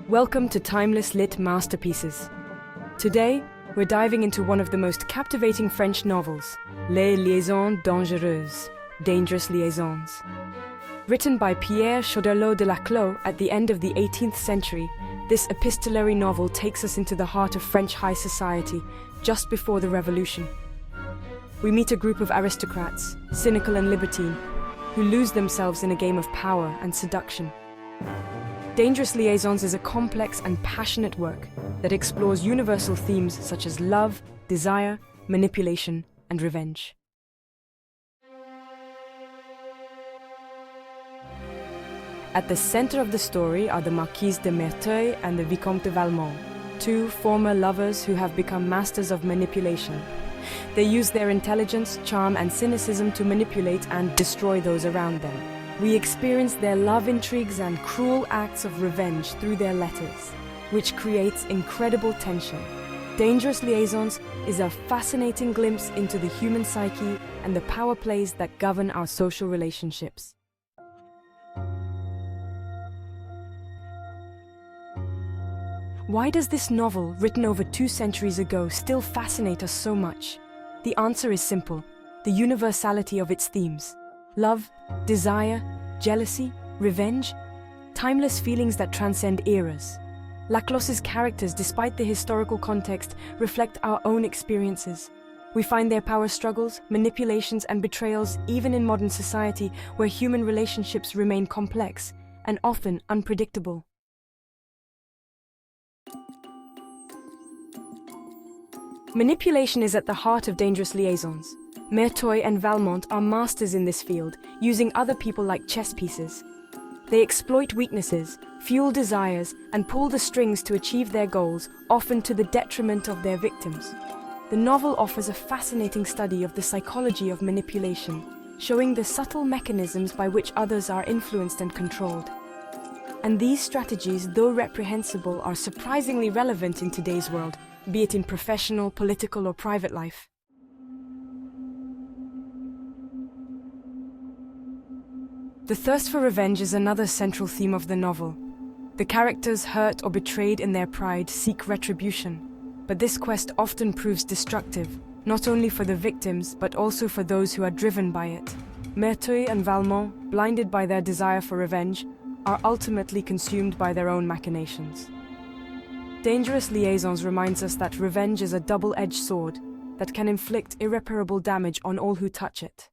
Welcome to Timeless Lit Masterpieces. Today, we're diving into one of the most captivating French novels, Les Liaisons Dangereuses, Dangerous Liaisons. Written by Pierre Choderlos de Laclos at the end of the 18th century, this epistolary novel takes us into the heart of French high society, just before the Revolution. We meet a group of aristocrats, cynical and libertine, who lose themselves in a game of power and seduction. Dangerous Liaisons is a complex and passionate work that explores universal themes such as love, desire, manipulation, and revenge. At the center of the story are the Marquise de Merteuil and the Vicomte de Valmont, two former lovers who have become masters of manipulation. They use their intelligence, charm, and cynicism to manipulate and destroy those around them. We experience their love intrigues and cruel acts of revenge through their letters, which creates incredible tension. Dangerous Liaisons is a fascinating glimpse into the human psyche and the power plays that govern our social relationships. Why does this novel, written over 2 centuries ago, still fascinate us so much? The answer is simple: the universality of its themes. Love, desire, jealousy, revenge, timeless feelings that transcend eras. Laclos's characters, despite the historical context, reflect our own experiences. We find their power struggles, manipulations, and betrayals even in modern society, where human relationships remain complex and often unpredictable. Manipulation is at the heart of Dangerous Liaisons. Merteuil and Valmont are masters in this field, using other people like chess pieces. They exploit weaknesses, fuel desires, and pull the strings to achieve their goals, often to the detriment of their victims. The novel offers a fascinating study of the psychology of manipulation, showing the subtle mechanisms by which others are influenced and controlled. And these strategies, though reprehensible, are surprisingly relevant in today's world, be it in professional, political, or private life. The thirst for revenge is another central theme of the novel. The characters, hurt or betrayed in their pride, seek retribution. But this quest often proves destructive, not only for the victims, but also for those who are driven by it. Merteuil and Valmont, blinded by their desire for revenge, are ultimately consumed by their own machinations. Dangerous Liaisons reminds us that revenge is a double-edged sword that can inflict irreparable damage on all who touch it.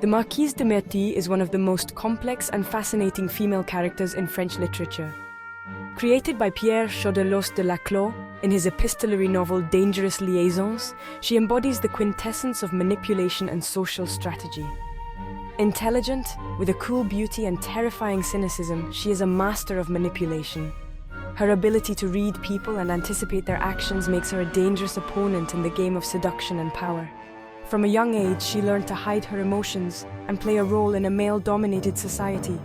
The Marquise de Merteuil is one of the most complex and fascinating female characters in French literature. Created by Pierre Choderlos de Laclos in his epistolary novel Dangerous Liaisons, she embodies the quintessence of manipulation and social strategy. Intelligent, with a cool beauty and terrifying cynicism, she is a master of manipulation. Her ability to read people and anticipate their actions makes her a dangerous opponent in the game of seduction and power. From a young age, she learned to hide her emotions and play a role in a male-dominated society.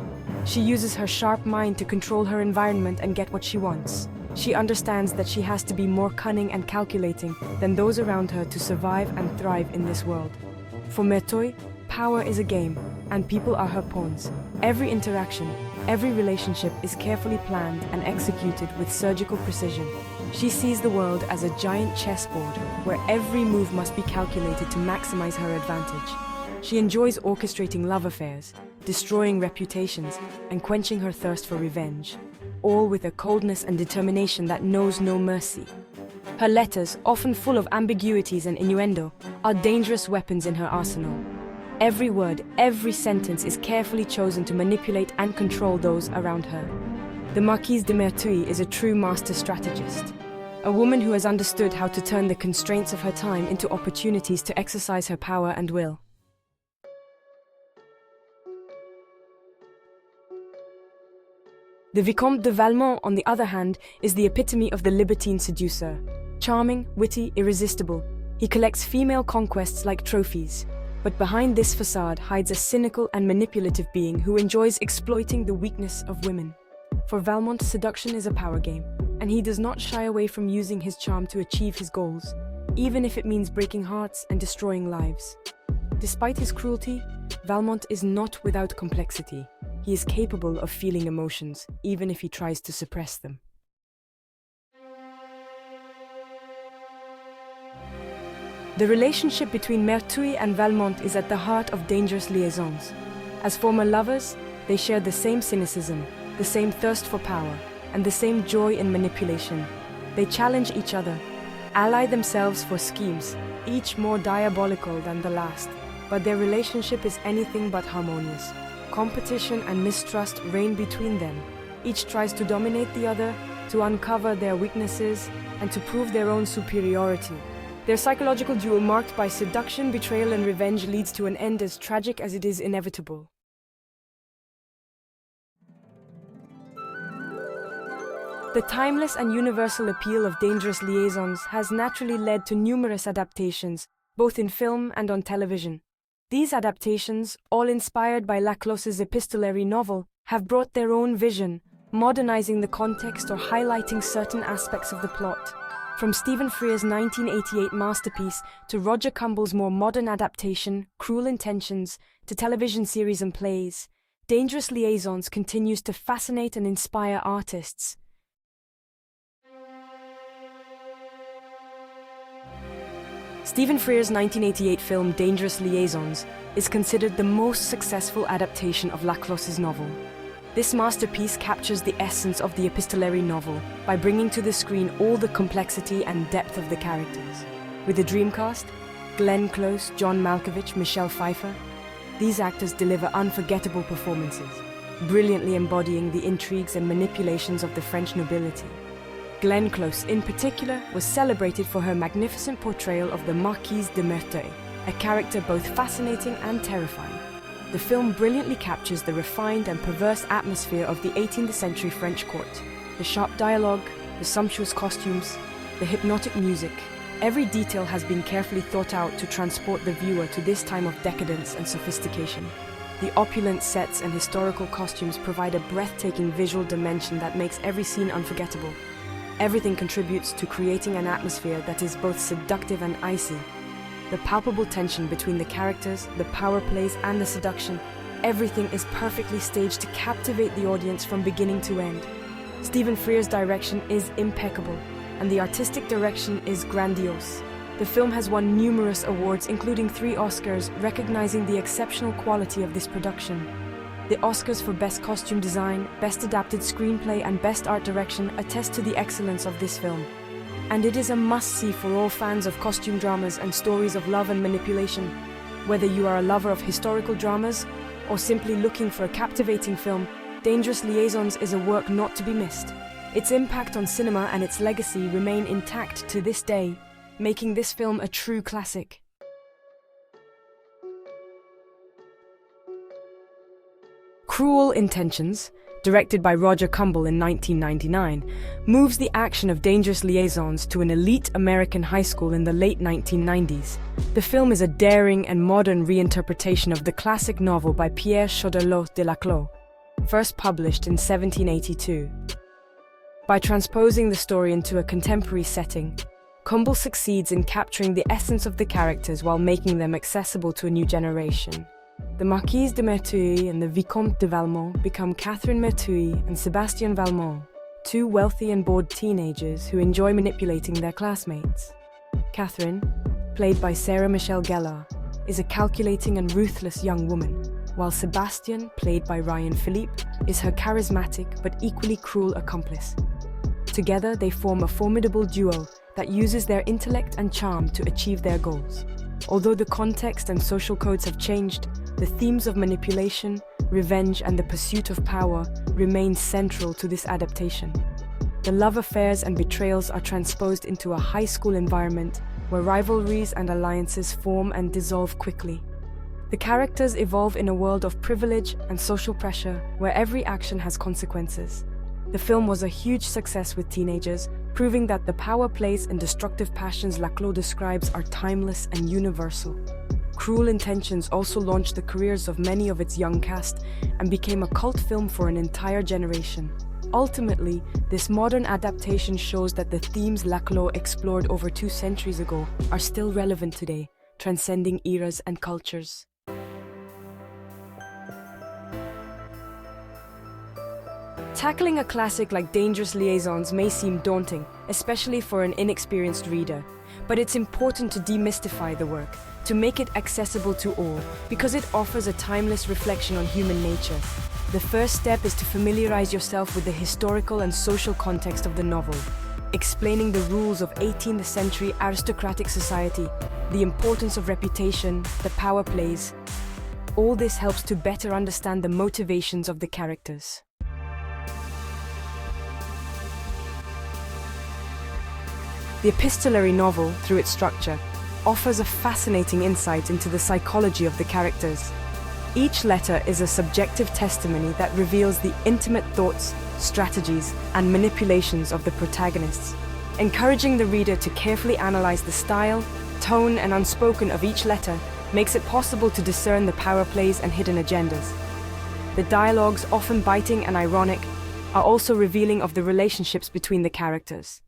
She uses her sharp mind to control her environment and get what she wants. She understands that she has to be more cunning and calculating than those around her to survive and thrive in this world. For Merteuil, power is a game, and people are her pawns. Every interaction, every relationship is carefully planned and executed with surgical precision. She sees the world as a giant chessboard where every move must be calculated to maximize her advantage. She enjoys orchestrating love affairs, destroying reputations, and quenching her thirst for revenge, all with a coldness and determination that knows no mercy. Her letters, often full of ambiguities and innuendo, are dangerous weapons in her arsenal. Every word, every sentence is carefully chosen to manipulate and control those around her. The Marquise de Merteuil is a true master strategist, a woman who has understood how to turn the constraints of her time into opportunities to exercise her power and will. The Vicomte de Valmont, on the other hand, is the epitome of the libertine seducer. Charming, witty, irresistible, he collects female conquests like trophies. But behind this facade hides a cynical and manipulative being who enjoys exploiting the weakness of women. For Valmont, seduction is a power game, and he does not shy away from using his charm to achieve his goals, even if it means breaking hearts and destroying lives. Despite his cruelty, Valmont is not without complexity. He is capable of feeling emotions, even if he tries to suppress them. The relationship between Merteuil and Valmont is at the heart of Dangerous Liaisons. As former lovers, they share the same cynicism, the same thirst for power, and the same joy in manipulation. They challenge each other, ally themselves for schemes, each more diabolical than the last. But their relationship is anything but harmonious. Competition and mistrust reign between them. Each tries to dominate the other, to uncover their weaknesses, and to prove their own superiority. Their psychological duel, marked by seduction, betrayal, and revenge, leads to an end as tragic as it is inevitable. The timeless and universal appeal of Dangerous Liaisons has naturally led to numerous adaptations, both in film and on television. These adaptations, all inspired by Laclos's epistolary novel, have brought their own vision, modernizing the context or highlighting certain aspects of the plot. From Stephen Frears' 1988 masterpiece to Roger Cumble's more modern adaptation, Cruel Intentions, to television series and plays, Dangerous Liaisons continues to fascinate and inspire artists. Stephen Frears' 1988 film Dangerous Liaisons is considered the most successful adaptation of Laclos's novel. This masterpiece captures the essence of the epistolary novel by bringing to the screen all the complexity and depth of the characters. With a dream cast, Glenn Close, John Malkovich, Michelle Pfeiffer, these actors deliver unforgettable performances, brilliantly embodying the intrigues and manipulations of the French nobility. Glenn Close, in particular, was celebrated for her magnificent portrayal of the Marquise de Merteuil, a character both fascinating and terrifying. The film brilliantly captures the refined and perverse atmosphere of the 18th century French court. The sharp dialogue, the sumptuous costumes, the hypnotic music. Every detail has been carefully thought out to transport the viewer to this time of decadence and sophistication. The opulent sets and historical costumes provide a breathtaking visual dimension that makes every scene unforgettable. Everything contributes to creating an atmosphere that is both seductive and icy. The palpable tension between the characters, the power plays, and the seduction, everything is perfectly staged to captivate the audience from beginning to end. Stephen Frears' direction is impeccable, and the artistic direction is grandiose. The film has won numerous awards, including 3 Oscars, recognizing the exceptional quality of this production. The Oscars for Best Costume Design, Best Adapted Screenplay, and Best Art Direction attest to the excellence of this film. And it is a must-see for all fans of costume dramas and stories of love and manipulation. Whether you are a lover of historical dramas or simply looking for a captivating film, Dangerous Liaisons is a work not to be missed. Its impact on cinema and its legacy remain intact to this day, making this film a true classic. Cruel Intentions, directed by Roger Cumble in 1999, moves the action of Dangerous Liaisons to an elite American high school in the late 1990s. The film is a daring and modern reinterpretation of the classic novel by Pierre Choderlos de Laclos, first published in 1782. By transposing the story into a contemporary setting, Cumble succeeds in capturing the essence of the characters while making them accessible to a new generation. The Marquise de Merteuil and the Vicomte de Valmont become Catherine Merteuil and Sébastien Valmont, 2 wealthy and bored teenagers who enjoy manipulating their classmates. Catherine, played by Sarah Michelle Gellar, is a calculating and ruthless young woman, while Sébastien, played by Ryan Philippe, is her charismatic but equally cruel accomplice. Together, they form a formidable duo that uses their intellect and charm to achieve their goals. Although the context and social codes have changed, the themes of manipulation, revenge, and the pursuit of power remain central to this adaptation. The love affairs and betrayals are transposed into a high school environment where rivalries and alliances form and dissolve quickly. The characters evolve in a world of privilege and social pressure where every action has consequences. The film was a huge success with teenagers, proving that the power plays and destructive passions Laclos describes are timeless and universal. Cruel Intentions also launched the careers of many of its young cast and became a cult film for an entire generation. Ultimately, this modern adaptation shows that the themes Laclos explored over 2 centuries ago are still relevant today, transcending eras and cultures. Tackling a classic like Dangerous Liaisons may seem daunting, especially for an inexperienced reader, but it's important to demystify the work, to make it accessible to all, because it offers a timeless reflection on human nature. The first step is to familiarize yourself with the historical and social context of the novel, explaining the rules of 18th century aristocratic society, the importance of reputation, the power plays. All this helps to better understand the motivations of the characters. The epistolary novel, through its structure, offers a fascinating insight into the psychology of the characters. Each letter is a subjective testimony that reveals the intimate thoughts, strategies, and manipulations of the protagonists, encouraging the reader to carefully analyze the style, tone, and unspoken of each letter makes it possible to discern the power plays and hidden agendas. The dialogues, often biting and ironic, are also revealing of the relationships between the characters.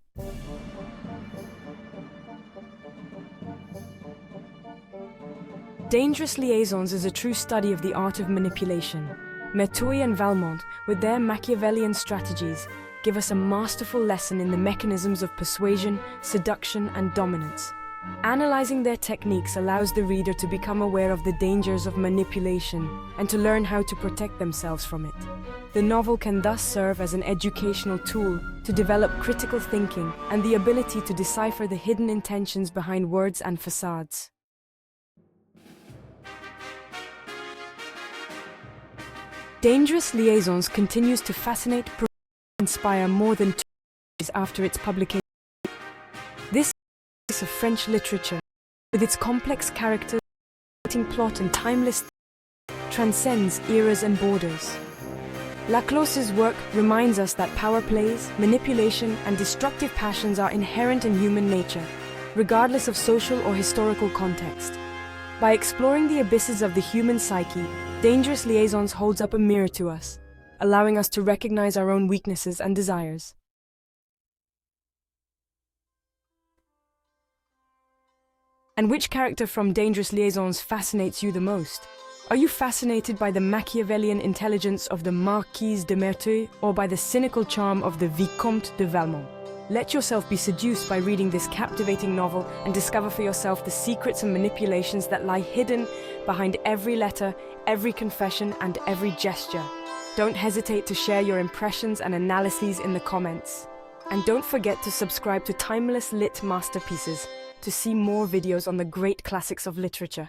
Dangerous Liaisons is a true study of the art of manipulation. Merteuil and Valmont, with their Machiavellian strategies, give us a masterful lesson in the mechanisms of persuasion, seduction, and dominance. Analyzing their techniques allows the reader to become aware of the dangers of manipulation and to learn how to protect themselves from it. The novel can thus serve as an educational tool to develop critical thinking and the ability to decipher the hidden intentions behind words and facades. Dangerous Liaisons continues to fascinate and inspire more than 2 years after its publication. This piece of French literature, with its complex characters, plot and timeless transcends eras and borders. Laclause's work reminds us that power plays, manipulation, and destructive passions are inherent in human nature, regardless of social or historical context. By exploring the abysses of the human psyche, Dangerous Liaisons holds up a mirror to us, allowing us to recognize our own weaknesses and desires. And which character from Dangerous Liaisons fascinates you the most? Are you fascinated by the Machiavellian intelligence of the Marquise de Merteuil or by the cynical charm of the Vicomte de Valmont? Let yourself be seduced by reading this captivating novel and discover for yourself the secrets and manipulations that lie hidden behind every letter, every confession, and every gesture. Don't hesitate to share your impressions and analyses in the comments. And don't forget to subscribe to Timeless Lit Masterpieces to see more videos on the great classics of literature.